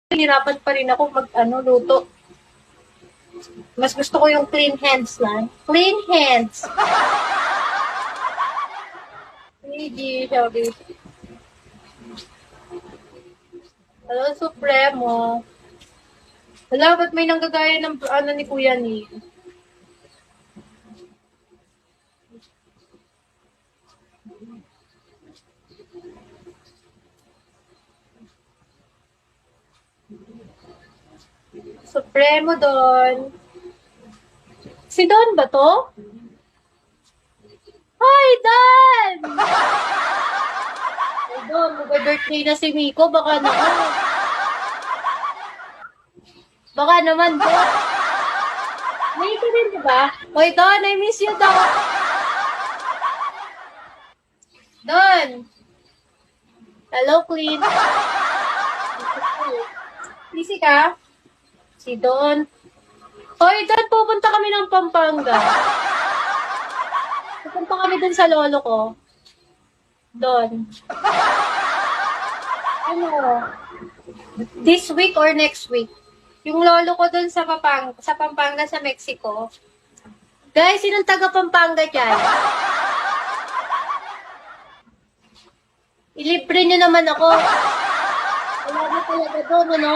Nahihirapan pa rin ako luto. Mas gusto ko yung clean hands lang. Clean hands! Hindi, sabi. Hello, Supremo. Wala, ba't may nanggagaya ng ni Kuya ni? Supremo Don. Si Don ba to? Hi, Don! Ay, Don, mag-birthday na si Miko. Baka naman. Baka naman, Don. May ito rin, diba? Hoy, Don, I miss you, Don. Don. Hello, Queen. Busy ka? Si Don. Hoy, Don, pupunta kami ng Pampanga. Pupunta kami dun sa lolo ko. Don. Ano? This week or next week? Yung lolo ko dun sa Pampanga, sa Mexico. Guys, sinong taga Pampanga dyan? Ilibre nyo naman ako. Wala na talaga doon, ano?